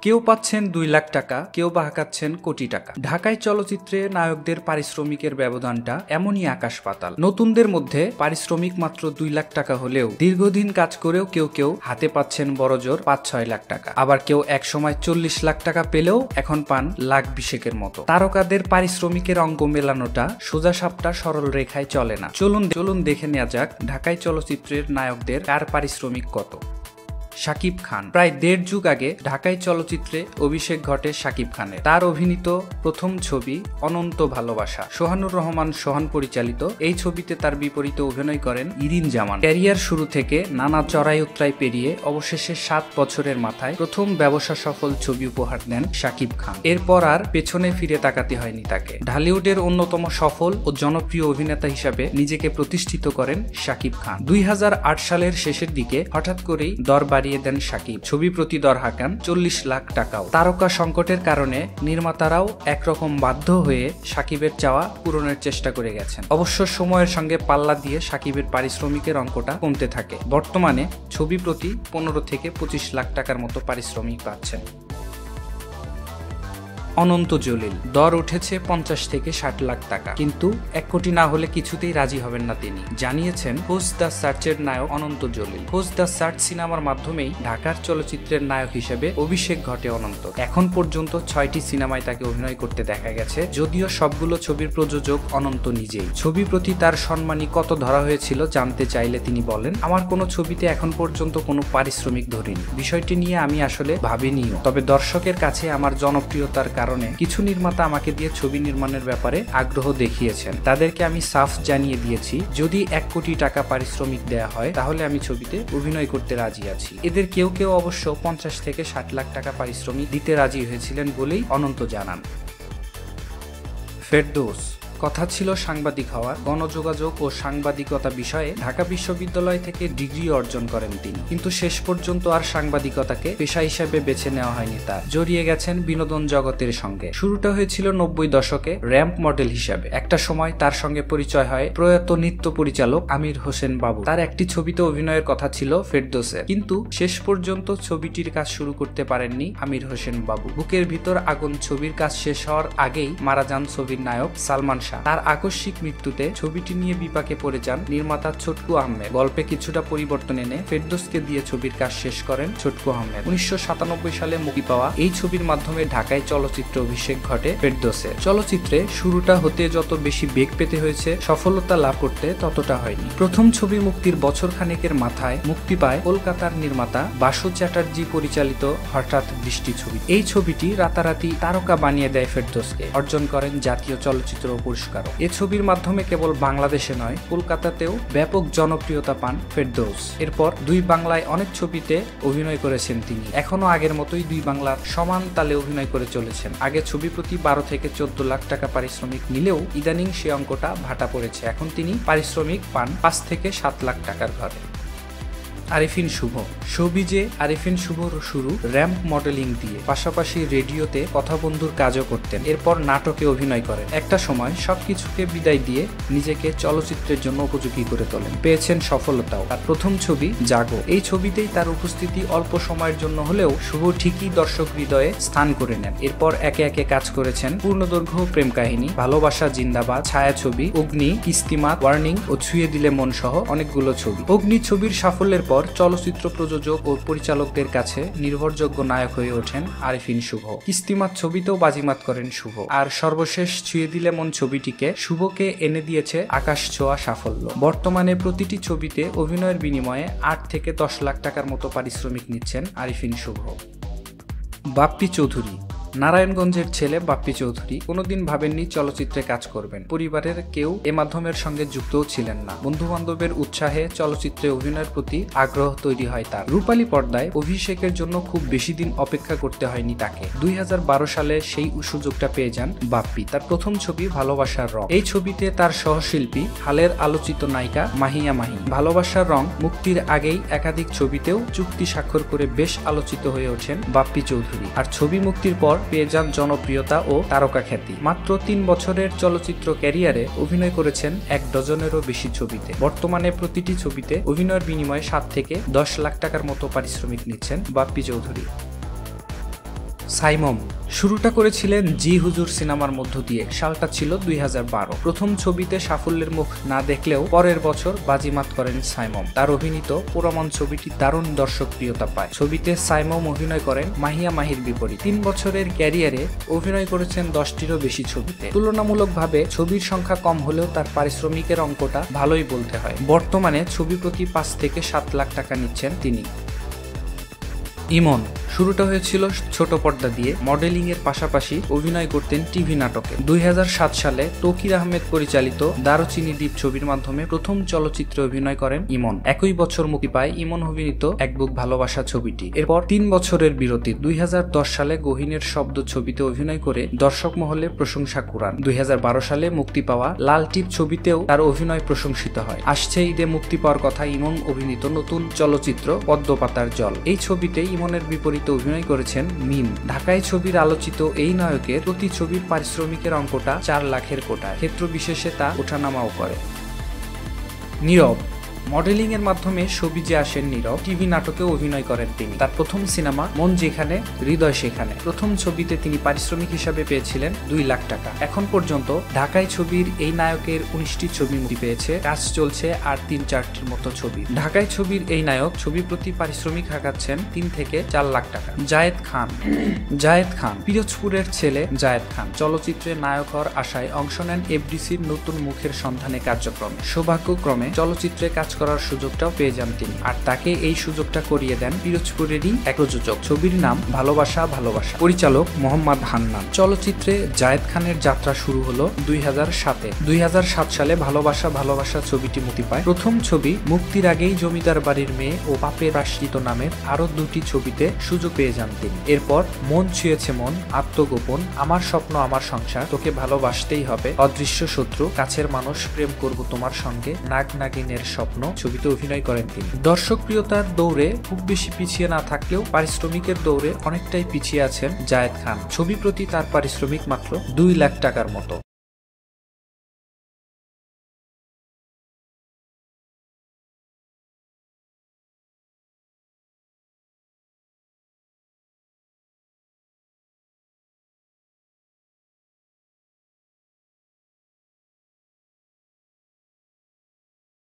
কেউ পাচ্ছেন 2 লাখ টাকা, কেউ বা হাঁকাচ্ছেন কোটি টাকা। ঢাকায় চলচ্চিত্রে নায়কদের পারিশ্রমিকের ব্যবধানটা এমনই আকাশ পাতাল। নতুনদের মধ্যে পারিশ্রমিক মাত্র 2 লাখ টাকা হলেও দীর্ঘদিন কাজ করেও কেউ কেউ হাতে পাচ্ছেন বড়জোর 5-6 লাখ টাকা। আবার কেউ একসময় 40 লাখ টাকা পেলেও এখন পান লাখ 20-এর মতো। তারকাদের পারিশ্রমিকের অঙ্ক মেলানোটা সোজা সাপটা সরল রেখায় চলে না। চলুন দেখে নেওয়া যাক ঢাকায় চলচ্চিত্রের নায়কদের কার পারিশ্রমিক কত। শাকিব খান। প্রায় 1.5 যুগ আগে ঢাকায় চলচ্চিত্রে অভিষেক ঘটে শাকিব খানের। তার অভিনীত প্রথম ছবি অনন্ত ভালোবাসা। সোহানুর রহমান সোহান পরিচালিত এই ছবিতে তার বিপরীতে অভিনয় করেন ইরিন জামান। ক্যারিয়ার শুরু থেকে নানা চড়াই উতরাই পেরিয়ে অবশেষে 7 বছরের মাথায় প্রথম ব্যবসা সফল ছবি উপহার দেন শাকিব খান। এরপর আর পেছনে ফিরে তাকাতে হয়নি তাকে। ঢালিউডের অন্যতম সফল ও জনপ্রিয় অভিনেতা হিসাবে নিজেকে প্রতিষ্ঠিত করেন শাকিব খান। 2008 সালের শেষের দিকে হঠাৎ করেই দর দেন শাকিব। ছবি প্রতি দর হাঁকান 40 লাখ টাকাও। তারকা সংকটের কারণে নির্মাতারাও একরকম বাধ্য হয়ে শাকিবের চাওয়া পূরণের চেষ্টা করে গেছেন। অবশ্য সময়ের সঙ্গে পাল্লা দিয়ে শাকিবের পারিশ্রমিকের অঙ্কটা কমতে থাকে। বর্তমানে ছবি প্রতি 15 থেকে 25 লাখ টাকার মতো পারিশ্রমিক পাচ্ছেন। অনন্ত জলিল। দর উঠেছে 50 থেকে 60 লাখ টাকা, কিন্তু 1 কোটি না হলে কিছুতেই রাজি হবেন না তিনি, জানিয়েছেন খোঁজ দ্য সার্চের নায়ক অনন্ত জলিল। খোঁজ দ্য সার্চ সিনেমার মাধ্যমেই ঢাকার চলচ্চিত্রের নায়ক হিসেবে অভিষেক ঘটে অনন্ত। এখন পর্যন্ত 6টি সিনেমায় তাকে অভিনয় করতে দেখা গেছে, যদিও সবগুলো ছবির প্রযোজক অনন্ত নিজেই। ছবি প্রতি তার সম্মানী কত ধরা হয়েছিল জানতে চাইলে তিনি বলেন, আমার কোনো ছবিতে এখন পর্যন্ত কোনো পারিশ্রমিক ধরিনি। বিষয়টি নিয়ে আমি আসলে ভাবিনিও, তবে দর্শকের কাছে আমার জনপ্রিয়তার কারণে কিছু নির্মাতা আমাকে দিয়ে ছবি নির্মাণের ব্যাপারে আগ্রহ দেখিয়েছেন। তাদেরকে আমি সাফ জানিয়ে দিয়েছি, যদি 1 কোটি টাকা পারিশ্রমিক দেয়া হয় তাহলে আমি ছবিতে অভিনয় করতে রাজি আছি। এদের কেউ কেউ অবশ্য 50 থেকে 60 লাখ টাকা পারিশ্রমিক দিতে রাজি হয়েছিলেন বলেই অনন্ত জানান। ফেরদৌস। কথা ছিল সাংবাদিক হওয়ার। গণযোগাযোগ ও সাংবাদিকতা বিষয়ে ঢাকা বিশ্ববিদ্যালয় থেকে ডিগ্রি অর্জন করেন তিনি, কিন্তু শেষ পর্যন্ত আর সাংবাদিকতাকে পেশা হিসেবে বেছে নেওয়া হয়নি তার। জড়িয়ে গেছেন বিনোদন জগতের সঙ্গে। শুরুটা হয়েছিল 90 দশকে র্যাম্প মডেল হিসাবে। একটা সময় তার সঙ্গে পরিচয় হয় প্রয়াত নৃত্য পরিচালক আমির হোসেন বাবু। তার একটি ছবিতে অভিনয়ের কথা ছিল ফেরদৌসের, কিন্তু শেষ পর্যন্ত ছবিটির কাজ শুরু করতে পারেননি আমির হোসেন বাবু। বুকের ভিতর আগুন ছবির কাজ শেষ হওয়ার আগেই মারা যান ছবির নায়ক সালমান। তার আকস্মিক মৃত্যুতে ছবিটি নিয়ে বিপাকে পড়ে যান নির্মাতা ছোটকু আহমেদ। গল্পে কিছুটা পরিবর্তন এনে ফেরদৌসকে দিয়ে ছবির কাজ শেষ করেন ছোটকু আহমেদ। 1997 সালে মুক্তি পাওয়া এই ছবির মাধ্যমে ঢাকায় চলচ্চিত্রে অভিষেক ঘটে ফেরদৌসের। চলচ্চিত্রে শুরুটা হতে যত বেশি বেগ পেতে হয়েছে, সফলতা লাভ করতে ততটা হয়নি। প্রথম ছবি মুক্তির বছর খানেকের মাথায় মুক্তি পায় কলকাতার নির্মাতা বাসু চ্যাটার্জি পরিচালিত হঠাৎ বৃষ্টি ছবি। এই ছবিটি রাতারাতি তারকা বানিয়ে দেয় ফেরদৌসকে। অর্জন করেন জাতীয় চলচ্চিত্র পুরস্কার। এ ছবির মাধ্যমে কেবল বাংলাদেশে নয়, কলকাতাতেও ব্যাপক জনপ্রিয়তা পান ফেরদৌস। এরপর 2 বাংলায় অনেক ছবিতে অভিনয় করেছেন তিনি। এখনো আগের মতোই 2 বাংলার সমান তালে অভিনয় করে চলেছেন। আগে ছবি প্রতি 12 থেকে 14 লাখ টাকা পারিশ্রমিক নিলেও ইদানিং সে অঙ্কটা ভাটা পড়েছে। এখন তিনি পারিশ্রমিক পান 5 থেকে 7 লাখ টাকার ঘরে। আরিফিন শুভ। শোবিজে আরিফিন শুভর শুরু র্যাম্প মডেলিং দিয়ে, পাশাপাশি রেডিওতে কথা বন্ধুর কাজও করতেন। এরপর নাটকে অভিনয় করেন। একটা সময় সবকিছুকে বিদায় দিয়ে নিজেকে চলচ্চিত্রের জন্য উপযোগী করে তোলেন। পেয়েছেন সফলতাও। তার প্রথম ছবি জাগো। এই ছবিতেই তার উপস্থিতি অল্প সময়ের জন্য হলেও শুভ ঠিকই দর্শক হৃদয়ে স্থান করে নেন। এরপর একে একে কাজ করেছেন পূর্ণদৈর্ঘ্য প্রেম কাহিনী, ভালোবাসা জিন্দাবাদ, ছায়াছবি, অগ্নি, কিস্তিমাত, ওয়ার্নিং ও ছুঁয়ে দিলে মন সহ অনেকগুলো ছবি। অগ্নি ছবির সাফল্যের পর চলচ্চিত্র প্রযোজক ও পরিচালকদের কাছে নির্ভরযোগ্য নায়ক হয়ে ওঠেন আরিফিন শুভ। কিস্তিমাত ছবিতেও বাজিমাত করেন শুভ। আর সর্বশেষ ছুঁয়ে দিলে মন ছবিটিকে শুভকে এনে দিয়েছে আকাশ ছোঁয়া সাফল্য। বর্তমানে প্রতিটি ছবিতে অভিনয়ের বিনিময়ে 8 থেকে 10 লাখ টাকার মতো পারিশ্রমিক নিচ্ছেন আরিফিন শুভ। বাপ্পি চৌধুরী। নারায়ণগঞ্জের ছেলে বাপ্পি চৌধুরী কোনোদিন ভাবেননি চলচ্চিত্রে কাজ করবেন। পরিবারের কেউ এ মাধ্যমের সঙ্গে যুক্তও ছিলেন না। বন্ধু বান্ধবের উৎসাহে চলচ্চিত্রে অভিনয়ের প্রতি আগ্রহ তৈরি হয় তার। রূপালী পর্দায় অভিষেকের জন্য খুব বেশি দিন অপেক্ষা করতে হয়নি তাকে। 2012 সালে সেই সুযোগটা পেয়ে যান বাপ্পি। তার প্রথম ছবি ভালোবাসার রং। এই ছবিতে তার সহশিল্পী হালের আলোচিত নায়িকা মাহিয়া মাহি। ভালোবাসার রং মুক্তির আগেই একাধিক ছবিতেও চুক্তি স্বাক্ষর করে বেশ আলোচিত হয়ে ওঠেন বাপ্পি চৌধুরী। আর ছবি মুক্তির পর পেয়ে যান জনপ্রিয়তা ও তারকা খ্যাতি। মাত্র 3 বছরের চলচ্চিত্র ক্যারিয়ারে অভিনয় করেছেন 1 ডজনেরও বেশি ছবিতে। বর্তমানে প্রতিটি ছবিতে অভিনয়ের বিনিময়ে 7 থেকে 10 লাখ টাকার মতো পারিশ্রমিক নিচ্ছেন বাপ্পি চৌধুরী। সাইমম শুরুটা করেছিলেন জি হুজুর সিনেমার মধ্য দিয়ে। সালটা ছিল 2012। প্রথম ছবিতে সাফল্যের মুখ না দেখলেও পরের বছর বাজিমাত করেন সাইমম। তার অভিনীত পোড়ামন ছবিটি দারুণ দর্শকপ্রিয়তা পায়। ছবিতে সাইমম অভিনয় করেন মাহিয়া মাহির বিপরীত। 3 বছরের ক্যারিয়ারে অভিনয় করেছেন 10টিরও বেশি ছবিতে। তুলনামূলকভাবে ছবির সংখ্যা কম হলেও তার পারিশ্রমিকের অঙ্কটা ভালোই বলতে হয়। বর্তমানে ছবি প্রতি 5 থেকে 7 লাখ টাকা নিচ্ছেন তিনি। ইমন শুরুটা হয়েছিল ছোট পর্দা দিয়ে। মডেলিং এর পাশাপাশি অভিনয় করতেন টিভি নাটকে। 2007 সালে তৌকির আহমেদ পরিচালিত দারুচিনি দ্বীপ ছবির মাধ্যমে প্রথম চলচ্চিত্রে অভিনয় করেন ইমন। একই বছর মুক্তি পায় ইমন অভিনীত এক বুক ভালোবাসা ছবিটি। এরপর 3 বছরের বিরতি 2010 সালে গহীনের শব্দ ছবিতে অভিনয় করে দর্শক মহলে প্রশংসা কুড়ান। 2012 সালে মুক্তি পাওয়া লাল টিপ ছবিতেও তার অভিনয় প্রশংসিত হয়। আসছে ঈদে মুক্তি পাওয়ার কথা ইমন অভিনীত নতুন চলচ্চিত্র পদ্মপাতার জল। এই ছবিতে ইমনের বিপরীতে অভিনয় করেছেন মিম। ঢাকায় ছবির আলোচিত এই নায়কের প্রতি ছবির পারিশ্রমিকের অঙ্কটা 4 লাখের কোটায়। ক্ষেত্র বিশেষে তা ওঠানামাও করে। নীরব মডেলিং এর মাধ্যমে সবিজে আসেন নীরব। টিভি নাটকে অভিনয় করেন তিনি। তার প্রথম সিনেমা মন যেখানে হৃদয় সেখানে। প্রথম ছবিতে তিনি পারিশ্রমিক হিসাবে পেয়েছিলেন 2 লাখ টাকা। এখন পর্যন্ত ঢাকায় ছবির এই নায়কের 19টি ছবি মুক্তি পেয়েছে। কাজ চলছে আর 3-4টির মতো ছবি। ঢাকায় ছবির এই নায়ক ছবি প্রতি পারিশ্রমিক হাঁকাচ্ছেন 3 থেকে 4 লাখ টাকা। জায়েদ খান পিরোজপুরের ছেলে জায়েদ খান চলচ্চিত্রে নায়ক হওয়ার আশায় অংশ নেন এফডিসির নতুন মুখের সন্ধানে কার্যক্রমে। সৌভাগ্যক্রমে চলচ্চিত্রে কাজ করার সুযোগটাও পেয়ে যান তিনি। আর তাকে এই সুযোগটা করিয়ে দেন পিরোজপুরেরই এক প্রযোজক। ছবির নাম ভালোবাসা ভালোবাসা। পরিচালক মোহাম্মদ হান্নান। চলচ্চিত্রে জায়েদ খানের যাত্রা শুরু হলো 2007-এ। 2007 সালে ভালোবাসা ভালোবাসা ছবিটি মুক্তি পায়। প্রথম ছবি মুক্তির আগেই জমিদার বাড়ির মেয়ে ও পাপের আশ্রিত নামের আরো 2টি ছবিতে সুযোগ পেয়ে যান তিনি। এরপর মন ছুঁয়েছে মন, আত্মগোপন, আমার স্বপ্ন আমার সংসার, তোকে ভালোবাসতেই হবে, অদৃশ্য শত্রু, কাছের মানুষ, প্রেম করব তোমার সঙ্গে, নাগ নাগিনের স্বপ্ন ছবিতে অভিনয় করেন তিনি। দর্শকপ্রিয়তার দৌড়ে খুব বেশি পিছিয়ে না থাকলেও পারিশ্রমিকের দৌড়ে অনেকটাই পিছিয়ে আছেন জায়েদ খান। ছবি প্রতি তার পারিশ্রমিক মাত্র 2 লাখ টাকার মতো।